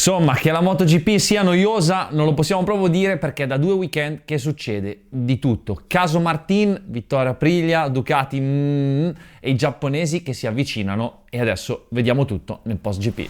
Insomma, che la MotoGP sia noiosa non lo possiamo proprio dire, perché da 2 weekend che succede di tutto. Caso Martin, vittoria Aprilia, Ducati e i giapponesi che si avvicinano, e adesso vediamo tutto nel post GP.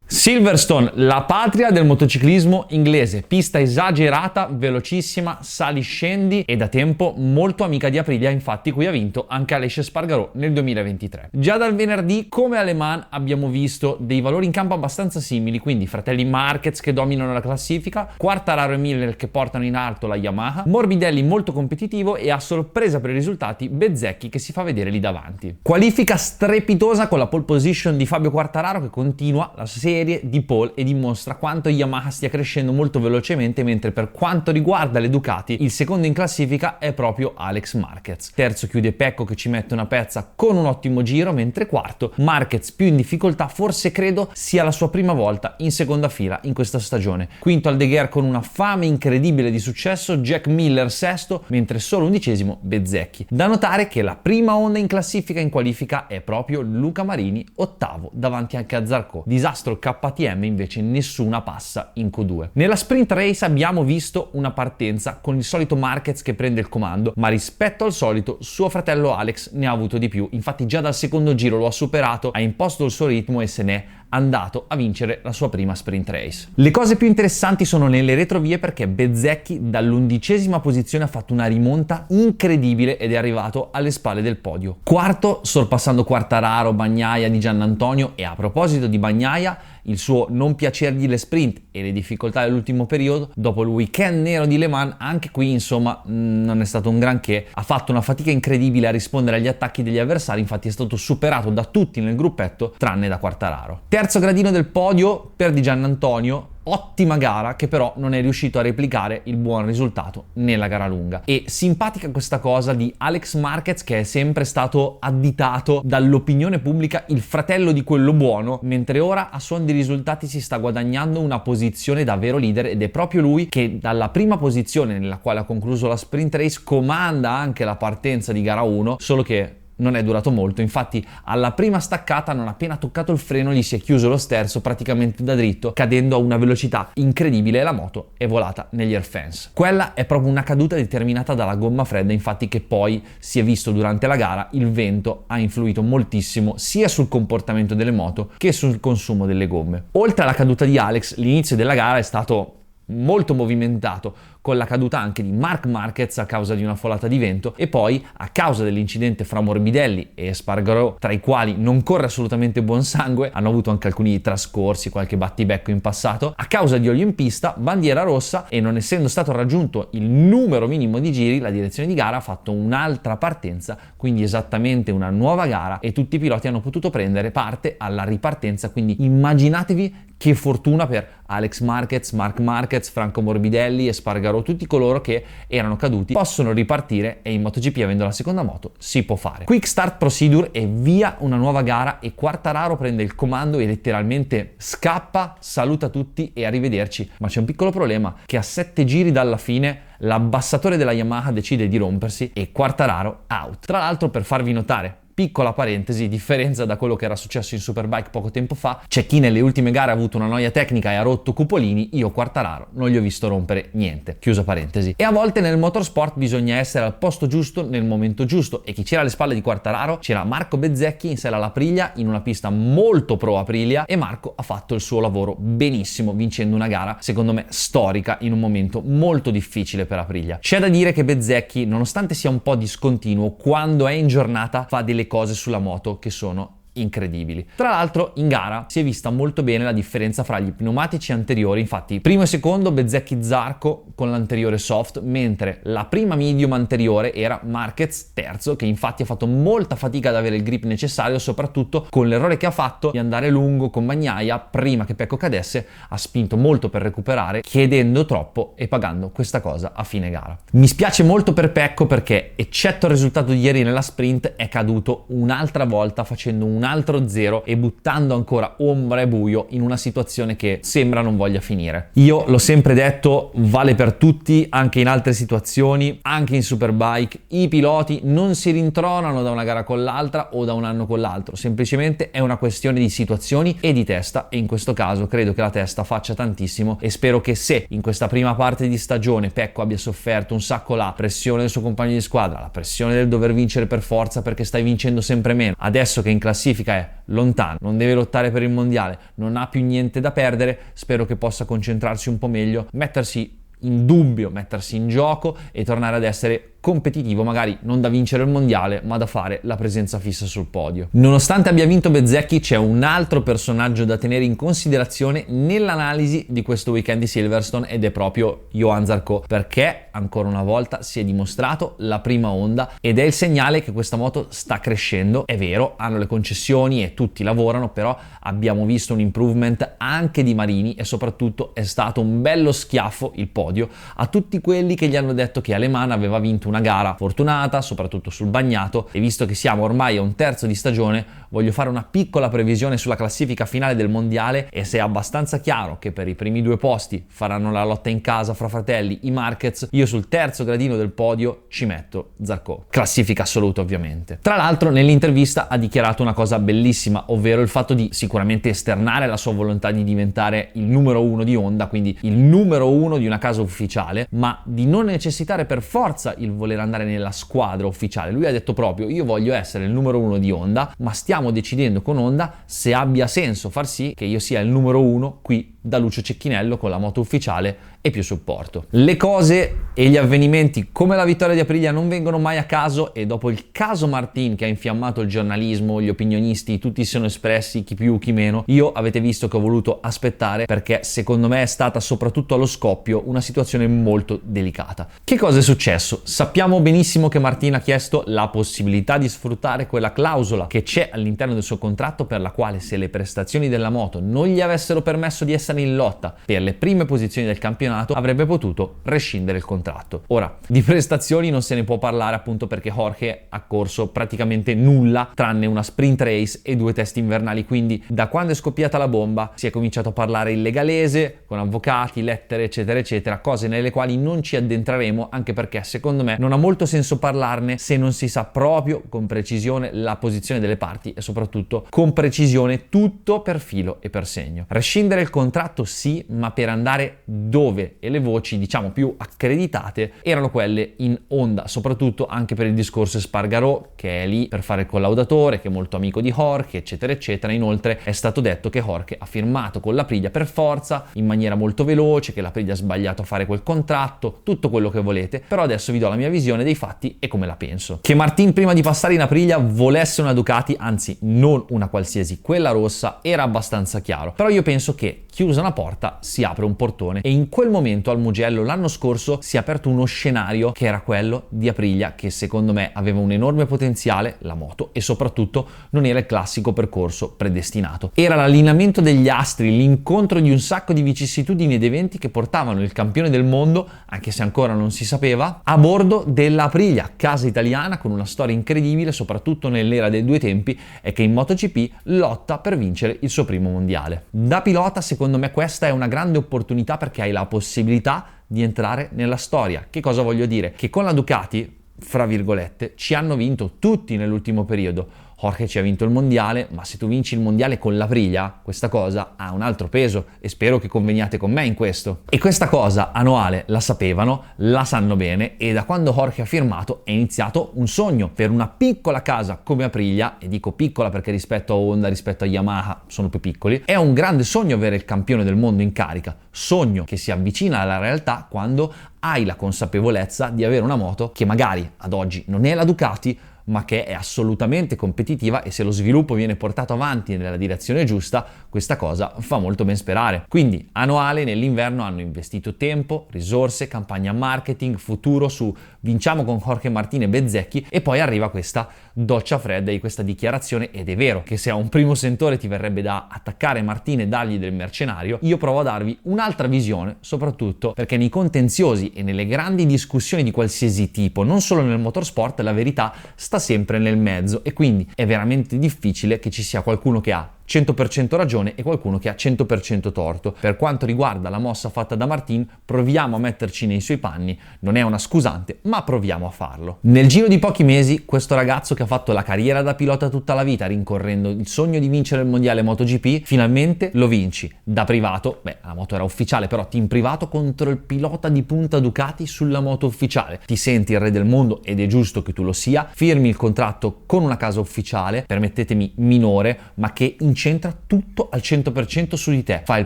Silverstone, la patria del motociclismo inglese, pista esagerata, velocissima, sali-scendi e da tempo molto amica di Aprilia, infatti qui ha vinto anche Aleix Espargaró nel 2023. Già dal venerdì, come a Le Mans, abbiamo visto dei valori in campo abbastanza simili, quindi fratelli Marquez che dominano la classifica, Quartararo e Miller che portano in alto la Yamaha, Morbidelli molto competitivo e a sorpresa per i risultati Bezzecchi che si fa vedere lì davanti. Qualifica strepitosa con la pole position di Fabio Quartararo che continua la serie di pole e dimostra quanto Yamaha stia crescendo molto velocemente, mentre per quanto riguarda le Ducati il secondo in classifica è proprio Alex Marquez. Terzo chiude Pecco che ci mette una pezza con un ottimo giro, mentre quarto Marquez più in difficoltà, forse credo sia la sua prima volta in seconda fila in questa stagione. Quinto Aldeguer con una fame incredibile di successo, Jack Miller sesto, mentre solo 11° Bezzecchi. Da notare che la prima Honda in classifica in qualifica è proprio Luca Marini, ottavo davanti anche a Zarco. Disastro KTM invece nessuna passa in Q2. Nella sprint race abbiamo visto una partenza con il solito Marquez che prende il comando, ma rispetto al solito suo fratello Alex ne ha avuto di più, infatti già dal secondo giro lo ha superato, ha imposto il suo ritmo e se n'è andato a vincere la sua prima sprint race. Le cose più interessanti sono nelle retrovie, perché Bezzecchi dall'11ª posizione ha fatto una rimonta incredibile ed è arrivato alle spalle del podio. Quarto, sorpassando Quartararo, Bagnaia di Giannantonio, e a proposito di Bagnaia, il suo non piacergli le sprint e le difficoltà dell'ultimo periodo, dopo il weekend nero di Le Mans, anche qui insomma non è stato un granché, ha fatto una fatica incredibile a rispondere agli attacchi degli avversari, infatti è stato superato da tutti nel gruppetto tranne da Quartararo. Terzo gradino del podio per Di Giannantonio, ottima gara che però non è riuscito a replicare il buon risultato nella gara lunga. E simpatica questa cosa di Alex Marquez, che è sempre stato additato dall'opinione pubblica il fratello di quello buono, mentre ora a suon di risultati si sta guadagnando una posizione da vero leader, ed è proprio lui che dalla prima posizione nella quale ha concluso la sprint race comanda anche la partenza di gara 1, solo che non è durato molto. Infatti alla prima staccata, non appena toccato il freno, gli si è chiuso lo sterzo praticamente da dritto, cadendo a una velocità incredibile e la moto è volata negli air fence. Quella è proprio una caduta determinata dalla gomma fredda, infatti, che poi si è visto durante la gara. Il vento ha influito moltissimo sia sul comportamento delle moto che sul consumo delle gomme. Oltre alla caduta di Alex, l'inizio della gara è stato molto movimentato, con la caduta anche di Marc Marquez a causa di una folata di vento, e poi a causa dell'incidente fra Morbidelli e Espargaró, tra i quali non corre assolutamente buon sangue, hanno avuto anche alcuni trascorsi, qualche battibecco in passato. A causa di olio in pista, bandiera rossa, e non essendo stato raggiunto il numero minimo di giri, la direzione di gara ha fatto un'altra partenza, quindi esattamente una nuova gara, e tutti i piloti hanno potuto prendere parte alla ripartenza. Quindi immaginatevi che fortuna per Alex Marquez, Marc Marquez, Franco Morbidelli, Espargaró, tutti coloro che erano caduti possono ripartire, e in MotoGP, avendo la seconda moto, si può fare. Quick start procedure e via una nuova gara, e Quartararo prende il comando e letteralmente scappa, saluta tutti e arrivederci. Ma c'è un piccolo problema, che a 7 giri dalla fine l'abbassatore della Yamaha decide di rompersi e Quartararo out. Tra l'altro, per farvi notare, piccola parentesi, differenza da quello che era successo in Superbike poco tempo fa, c'è chi nelle ultime gare ha avuto una noia tecnica e ha rotto cupolini, io Quartararo non gli ho visto rompere niente, chiusa parentesi. E a volte nel motorsport bisogna essere al posto giusto nel momento giusto, e chi c'era alle spalle di Quartararo c'era Marco Bezzecchi in sella all'Aprilia, in una pista molto pro Aprilia, e Marco ha fatto il suo lavoro benissimo, vincendo una gara secondo me storica in un momento molto difficile per Aprilia. C'è da dire che Bezzecchi, nonostante sia un po' discontinuo, quando è in giornata fa delle cose sulla moto che sono incredibili. Tra l'altro in gara si è vista molto bene la differenza fra gli pneumatici anteriori, infatti primo e secondo Bezzecchi Zarco con l'anteriore soft, mentre la prima medium anteriore era Marquez terzo, che infatti ha fatto molta fatica ad avere il grip necessario, soprattutto con l'errore che ha fatto di andare lungo con Bagnaia prima che Pecco cadesse. Ha spinto molto per recuperare, chiedendo troppo e pagando questa cosa a fine gara. Mi spiace molto per Pecco, perché eccetto il risultato di ieri nella sprint è caduto un'altra volta facendo un un altro zero e buttando ancora ombra e buio in una situazione che sembra non voglia finire. Io l'ho sempre detto, vale per tutti, anche in altre situazioni, anche in Superbike, i piloti non si rintronano da una gara con l'altra o da un anno con l'altro, semplicemente è una questione di situazioni e di testa, e in questo caso credo che la testa faccia tantissimo, e spero che se in questa prima parte di stagione Pecco abbia sofferto un sacco la pressione del suo compagno di squadra, la pressione del dover vincere per forza perché stai vincendo sempre meno, adesso che in classifica è lontano, non deve lottare per il mondiale, non ha più niente da perdere, spero che possa concentrarsi un po' meglio, mettersi in dubbio, mettersi in gioco e tornare ad essere competitivo, magari non da vincere il mondiale, ma da fare la presenza fissa sul podio. Nonostante abbia vinto Bezzecchi, c'è un altro personaggio da tenere in considerazione nell'analisi di questo weekend di Silverstone ed è proprio Johann Zarco, perché ancora una volta si è dimostrato la prima Honda ed è il segnale che questa moto sta crescendo. È vero, hanno le concessioni e tutti lavorano, però abbiamo visto un improvement anche di Marini e soprattutto è stato un bello schiaffo il podio a tutti quelli che gli hanno detto che Alemann aveva vinto una gara fortunata, soprattutto sul bagnato, e visto che siamo ormai a un terzo di stagione, voglio fare una piccola previsione sulla classifica finale del mondiale e se è abbastanza chiaro che per i primi due posti faranno la lotta in casa fra fratelli i Marquez, io sul terzo gradino del podio ci metto Zarco. Classifica assoluta ovviamente. Tra l'altro nell'intervista ha dichiarato una cosa bellissima, ovvero il fatto di sicuramente esternare la sua volontà di diventare il numero uno di Honda, quindi il numero uno di una casa ufficiale, ma di non necessitare per forza il voler andare nella squadra ufficiale. Lui ha detto proprio: io voglio essere il numero uno di Honda, ma stiamo decidendo con Honda se abbia senso far sì che io sia il numero uno qui da Lucio Cecchinello con la moto ufficiale e più supporto. Le cose e gli avvenimenti come la vittoria di Aprilia non vengono mai a caso, e dopo il caso Martin che ha infiammato il giornalismo, gli opinionisti, tutti si sono espressi, chi più chi meno, io avete visto che ho voluto aspettare perché secondo me è stata soprattutto allo scoppio una situazione molto delicata. Che cosa è successo? Sappiamo benissimo che Martin ha chiesto la possibilità di sfruttare quella clausola che c'è all'interno del suo contratto per la quale se le prestazioni della moto non gli avessero permesso di essere in lotta per le prime posizioni del campionato avrebbe potuto rescindere il contratto. Ora, di prestazioni non se ne può parlare appunto perché Jorge ha corso praticamente nulla tranne una sprint race e 2 test invernali, quindi da quando è scoppiata la bomba si è cominciato a parlare il legalese con avvocati, lettere eccetera eccetera, cose nelle quali non ci addentreremo anche perché secondo me non ha molto senso parlarne se non si sa proprio con precisione la posizione delle parti e soprattutto con precisione tutto per filo e per segno. Rescindere il contratto sì, ma per andare dove? E le voci diciamo più accreditate erano quelle in Honda, soprattutto anche per il discorso Espargaró che è lì per fare il collaudatore, che è molto amico di Jorge eccetera eccetera. Inoltre è stato detto che Jorge ha firmato con l'Aprilia per forza in maniera molto veloce, che l'Aprilia ha sbagliato a fare quel contratto, tutto quello che volete, però adesso vi do la mia visione dei fatti e come la penso. Che Martin prima di passare in Aprilia volesse una Ducati, anzi non una qualsiasi, quella rossa, era abbastanza chiaro, però io penso che chiusa una porta si apre un portone e in quel momento al Mugello l'anno scorso si è aperto uno scenario che era quello di Aprilia, che secondo me aveva un enorme potenziale, la moto, e soprattutto non era il classico percorso predestinato. Era l'allineamento degli astri, l'incontro di un sacco di vicissitudini ed eventi che portavano il campione del mondo, anche se ancora non si sapeva, a bordo della Aprilia, casa italiana con una storia incredibile, soprattutto nell'era dei due tempi, e che in MotoGP lotta per vincere il suo primo mondiale. Da pilota, secondo me questa è una grande opportunità perché hai la possibilità di entrare nella storia. Che cosa voglio dire? Che con la Ducati, fra virgolette, ci hanno vinto tutti nell'ultimo periodo. Jorge ci ha vinto il mondiale, ma se tu vinci il mondiale con l'Aprilia, questa cosa ha un altro peso e spero che conveniate con me in questo. E questa cosa a Noale la sapevano, la sanno bene, e da quando Jorge ha firmato è iniziato un sogno per una piccola casa come Aprilia, e dico piccola perché rispetto a Honda, rispetto a Yamaha sono più piccoli. È un grande sogno avere il campione del mondo in carica, sogno che si avvicina alla realtà quando hai la consapevolezza di avere una moto che magari ad oggi non è la Ducati, ma che è assolutamente competitiva, e se lo sviluppo viene portato avanti nella direzione giusta, questa cosa fa molto ben sperare. Quindi a Noale nell'inverno hanno investito tempo, risorse, campagna marketing, futuro su vinciamo con Jorge Martin e Bezzecchi, e poi arriva questa doccia fredda di questa dichiarazione, ed è vero che se a un primo sentore ti verrebbe da attaccare Martin e dargli del mercenario, io provo a darvi un'altra visione, soprattutto perché nei contenziosi e nelle grandi discussioni di qualsiasi tipo, non solo nel motorsport, la verità sta sempre nel mezzo, e quindi è veramente difficile che ci sia qualcuno che ha 100% ragione e qualcuno che ha 100% torto. Per quanto riguarda la mossa fatta da Martin, proviamo a metterci nei suoi panni, non è una scusante, ma proviamo a farlo. Nel giro di pochi mesi, questo ragazzo che ha fatto la carriera da pilota tutta la vita, rincorrendo il sogno di vincere il mondiale MotoGP, finalmente lo vinci da privato, la moto era ufficiale, però team privato contro il pilota di punta Ducati sulla moto ufficiale. Ti senti il re del mondo, ed è giusto che tu lo sia, firmi il contratto con una casa ufficiale, permettetemi minore, ma che incentra tutto al 100% su di te. Fai il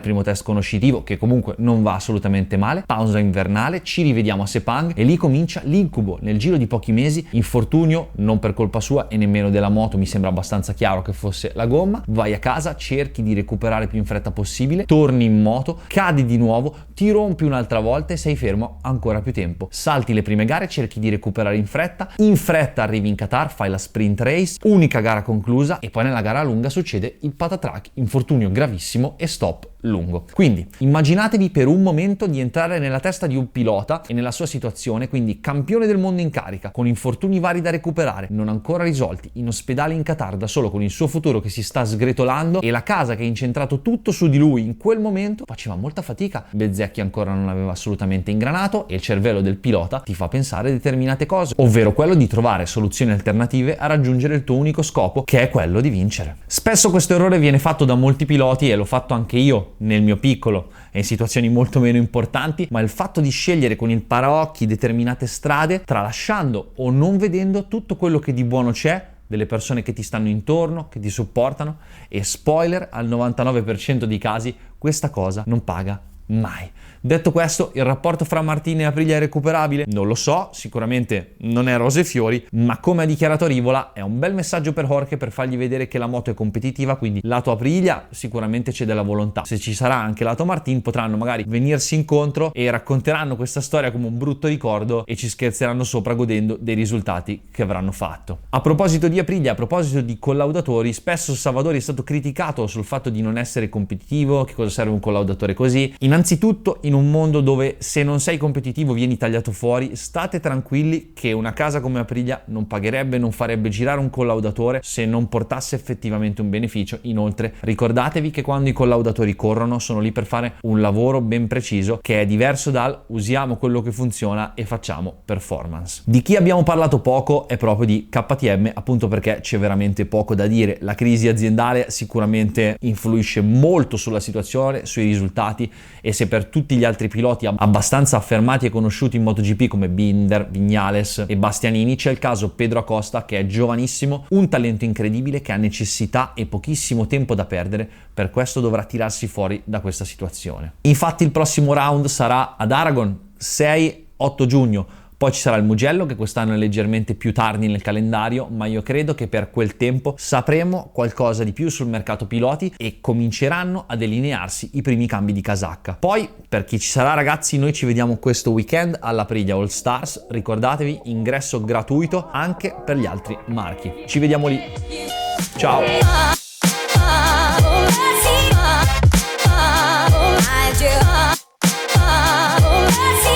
primo test conoscitivo, che comunque non va assolutamente male, pausa invernale, ci rivediamo a Sepang, e lì comincia l'incubo. Nel giro di pochi mesi, infortunio non per colpa sua e nemmeno della moto, mi sembra abbastanza chiaro che fosse la gomma, vai a casa, cerchi di recuperare più in fretta possibile, torni in moto, cadi di nuovo, ti rompi un'altra volta e sei fermo ancora più tempo. Salti le prime gare, cerchi di recuperare in fretta arrivi in Qatar, fai la sprint race, unica gara conclusa, e poi nella gara lunga succede il patatrac, infortunio gravissimo e stop lungo. Quindi immaginatevi per un momento di entrare nella testa di un pilota e nella sua situazione, quindi campione del mondo in carica, con infortuni vari da recuperare, non ancora risolti, in ospedale in Qatar da solo, con il suo futuro che si sta sgretolando e la casa che ha incentrato tutto su di lui. In quel momento faceva molta fatica, Bezzecchi ancora non aveva assolutamente ingranato, e il cervello del pilota ti fa pensare determinate cose, ovvero quello di trovare soluzioni alternative a raggiungere il tuo unico scopo, che è quello di vincere. Spesso questo errore viene fatto da molti piloti, e l'ho fatto anche io nel mio piccolo e in situazioni molto meno importanti, ma il fatto di scegliere con il paraocchi determinate strade, tralasciando o non vedendo tutto quello che di buono c'è, delle persone che ti stanno intorno, che ti supportano, e spoiler, al 99% dei casi questa cosa non paga mai. Detto questo, il rapporto fra Martin e Aprilia è recuperabile? Non lo so, sicuramente non è rose e fiori, ma come ha dichiarato Rivola è un bel messaggio per Jorge, per fargli vedere che la moto è competitiva, quindi lato Aprilia sicuramente c'è della volontà. Se ci sarà anche lato Martin, potranno magari venirsi incontro e racconteranno questa storia come un brutto ricordo e ci scherzeranno sopra godendo dei risultati che avranno fatto. A proposito di Aprilia, a proposito di collaudatori, spesso Savadori è stato criticato sul fatto di non essere competitivo, che cosa serve un collaudatore così. Innanzitutto, in un mondo dove se non sei competitivo vieni tagliato fuori, state tranquilli che una casa come Aprilia non pagherebbe, non farebbe girare un collaudatore se non portasse effettivamente un beneficio. Inoltre ricordatevi che quando i collaudatori corrono sono lì per fare un lavoro ben preciso, che è diverso dal usiamo quello che funziona e facciamo performance. Di chi abbiamo parlato poco è proprio di KTM, appunto perché c'è veramente poco da dire. La crisi aziendale sicuramente influisce molto sulla situazione, sui risultati, e se per tutti gli altri piloti abbastanza affermati e conosciuti in MotoGP come Binder, Viñales e Bastianini, c'è il caso Pedro Acosta, che è giovanissimo, un talento incredibile, che ha necessità e pochissimo tempo da perdere, per questo dovrà tirarsi fuori da questa situazione. Infatti il prossimo round sarà ad Aragon, 6-8 giugno, poi ci sarà il Mugello, che quest'anno è leggermente più tardi nel calendario, ma io credo che per quel tempo sapremo qualcosa di più sul mercato piloti e cominceranno a delinearsi i primi cambi di casacca. Poi, per chi ci sarà, ragazzi, noi ci vediamo questo weekend all'Aprilia All Stars. Ricordatevi, ingresso gratuito anche per gli altri marchi. Ci vediamo lì. Ciao!